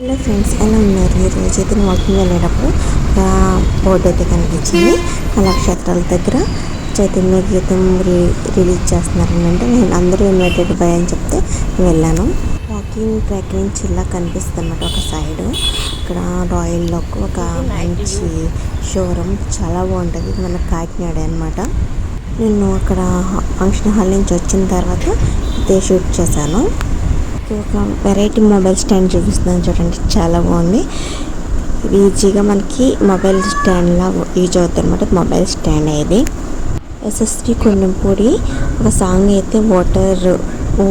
Hello friends, ఎలా ఉన్నారు? ఈరోజు అయితే నేను వాకింగ్ వెళ్ళేటప్పుడు బోర్డు అయితే కనిపించింది. కళాక్షేత్రాల దగ్గర చైతన్య గీతం రిలీజ్ చేస్తున్నారంటే నేను అందరూ ఇన్వైటెడ్ బై అని చెప్తే వెళ్ళాను. వాకింగ్ ట్రాక్ నుంచి ఇలా కనిపిస్తుంది అన్నమాట. ఒక సైడ్ ఇక్కడ రాయల్లో ఒక మంచి షోరూమ్ చాలా బాగుంటుంది. ఇది మన కాకినాడ అనమాట. నేను అక్కడ ఫంక్షన్ హాల్ నుంచి వచ్చిన తర్వాత ఇదే షూట్ చేశాను. ఒక వెరైటీ మొబైల్ స్టాండ్ చూపిస్తున్నాను చూడండి, చాలా బాగుంది. ఈజీగా మనకి మొబైల్ స్టాండ్లా యూజ్ అవుతుంది అనమాట. మొబైల్ స్టాండ్ ఇది ఎస్ఎస్వి కొండంపూడి ఒక సాంగ్ అయితే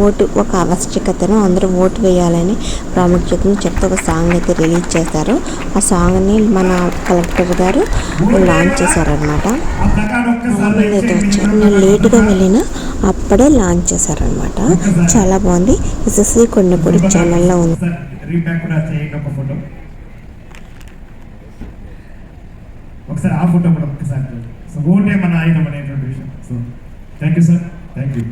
ఓటు ఒక ఆవశ్యకతను అందరూ ఓటు వేయాలని ప్రాముఖ్యతను చెప్తే ఒక సాంగ్ అయితే రిలీజ్ చేశారు. ఆ సాంగ్ని మన కలెక్టర్ గారు లాంచ్ చేశారనమాట. అయితే వచ్చారు, నేను లేటుగా వెళ్ళినా అప్పుడే లాంచ్ చేశారనమాట. చాలా బాగుంది. ఎస్ఎస్వి కొండంపూడి ఛానల్లో ఉంది. ఒకసారి ఆ ఫోటో కూడా ఒక్కసారి. సో ఓటే మన ఆయుధం అనేటువంటి విషయం. So thank you sir, thank you.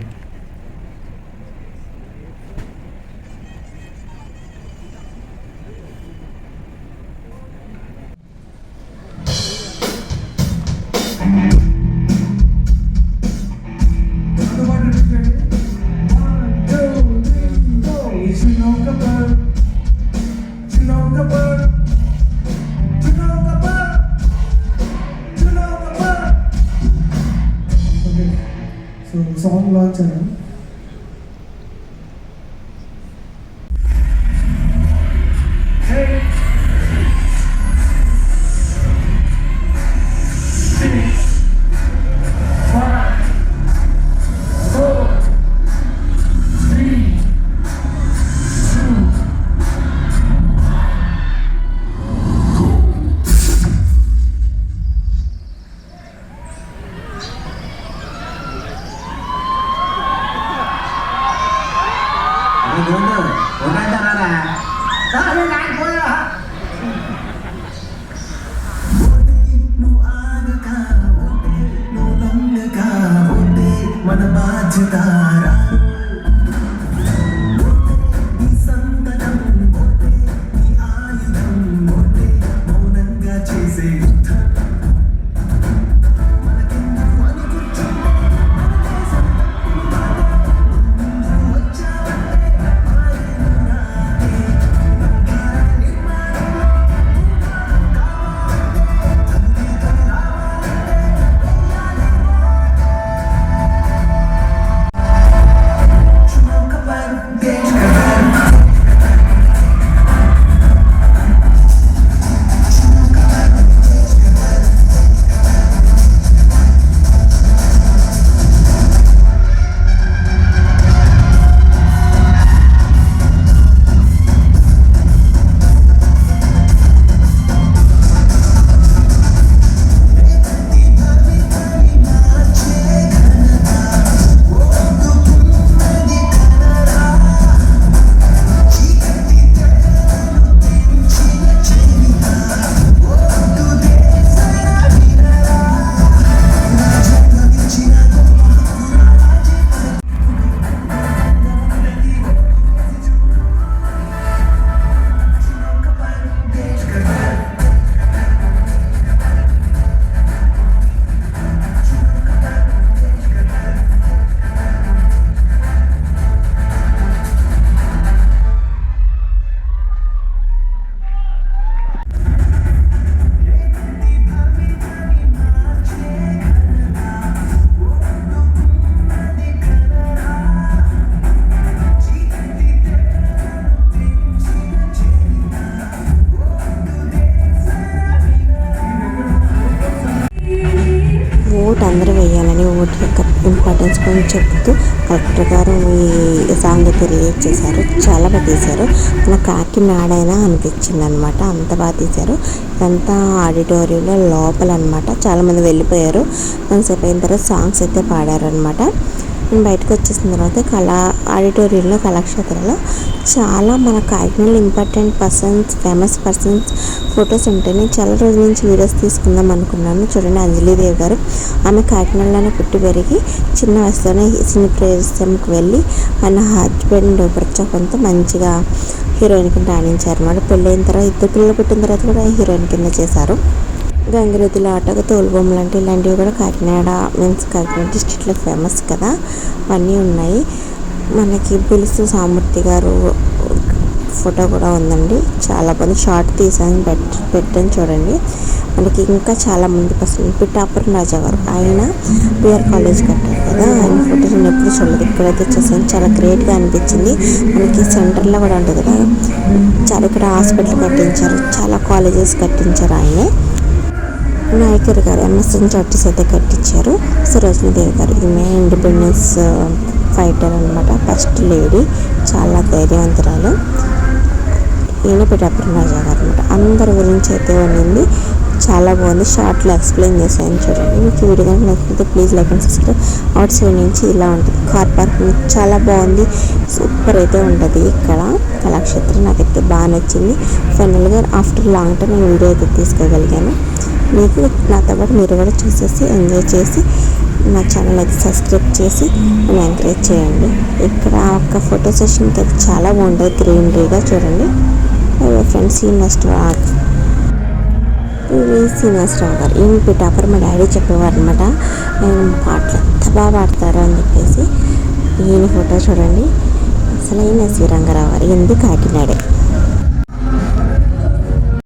Song launch అయినా మన బాధ్యత చేసే ఓటు అందరూ వేయాలని, ఓటు యొక్క ఇంపార్టెన్స్ గురించి చెప్తూ కలెక్టర్ గారు ఈ సాంగ్ అయితే రిలీజ్ చేశారు. చాలా బాగా తీశారు. మన కాకినాడ అయినా అనిపించింది అనమాట. అంత బాగా తీశారు. ఇదంతా ఆడిటోరియంలో లోపల అనమాట. చాలామంది వెళ్ళిపోయారు. కొంతసేపు అయిన తర్వాత సాంగ్స్ అయితే పాడారనమాట. నేను బయటకు వచ్చేసిన తర్వాత ఆడిటోరియంలో కళాక్షేత్రంలో చాలా మన కాకినాడలో important persons, famous persons photos ఉంటాయి. నేను చాలా రోజుల నుంచి వీడియోస్ తీసుకుందాం అనుకున్నాను. చూడండి, అంజలీదేవి గారు. ఆమె కాకినాడలోనే పుట్టి పెరిగి చిన్న వయసులోనే సినీ ప్రవేశంకి వెళ్ళి మన హస్బెండ్ ప్రోత్సాహంతో మంచిగా హీరోయిన్కి రాణించారు అన్నమాట. పెళ్ళైన తర్వాత 2 పిల్లలు పుట్టిన తర్వాత కూడా హీరోయిన్ కింద చేశారు. గంగిరెద్దుల ఆట, తోలుబొమ్మలు అంటే ఇలాంటివి కూడా కాకినాడ డిస్ట్రిక్ట్లో ఫేమస్ కదా, అవన్నీ ఉన్నాయి. మనకి పులుసు సామూర్తి గారు ఫోటో కూడా ఉందండి. చాలా బాగుంది. షార్ట్ తీసాను, పెట్టని చూడండి. మనకి ఇంకా చాలా మంది అసలు పిఠాపురం రాజా గారు, ఆయన పిఆర్ కాలేజ్ కట్టారు కదా, ఆయన ఫోటో నేను ఎప్పుడు చూడలేదు. ఇక్కడైతే వచ్చేసాను, చాలా గ్రేట్గా అనిపించింది. మనకి సెంటర్లో కూడా ఉంటుంది కదా, చాలా ఇక్కడ హాస్పిటల్ కట్టించారు, చాలా కాలేజెస్ కట్టించారు ఆయనే. నాయకర్ గారు ఎంఎస్ఎన్ చార్టీస్ అయితే కట్టించారు. సరోజినీదేవి గారు ఈమె ఇండిపెండెన్స్ ఫైటర్ అనమాట, ఫస్ట్ లేడీ, చాలా ధైర్యవంతురాలు. ఈయన పిఠాపురం రాజా గారు అనమాట. అందరి గురించి అయితే ఉండింది, చాలా బాగుంది. షార్ట్లో ఎక్స్ప్లెయిన్ చేశాను చూడండి. మీకు వీడియో కనుక నచ్చితే please like and subscribe. Out side నుంచి ఇలా ఉంటుంది. కార్ పార్కింగ్ చాలా బాగుంది, సూపర్ అయితే ఉంటుంది ఇక్కడ కళాక్షేత్రం. నాకైతే బాగా నచ్చింది. ఫైనల్గా ఆఫ్టర్ లాంగ్ టైం నేను వీడియో అయితే తీసుకోగలిగాను. మీకు నాతో పాటు మీరు కూడా చూసేసి ఎంజాయ్ చేసి నా ఛానల్ అయితే సబ్స్క్రైబ్ చేసి నన్ను ఎంకరేజ్ చేయండి. ఇక్కడ ఒక ఫోటో సెషన్కి అయితే చాలా బాగుంటుంది, గ్రీనరీగా చూడండి. ఫ్రెండ్స్, శ్రీనివాసరావు గారు ఈయన పిఠాపురం మా డాడీ చెప్పేవారు అనమాట. ఆయన పాటలు ఎంత బాగా పాడతారు అని చెప్పేసి. ఈయన ఫోటో చూడండి. అసలు ఈయన శ్రీరంగారావు గారు, ఎందుకు కాకినాడే.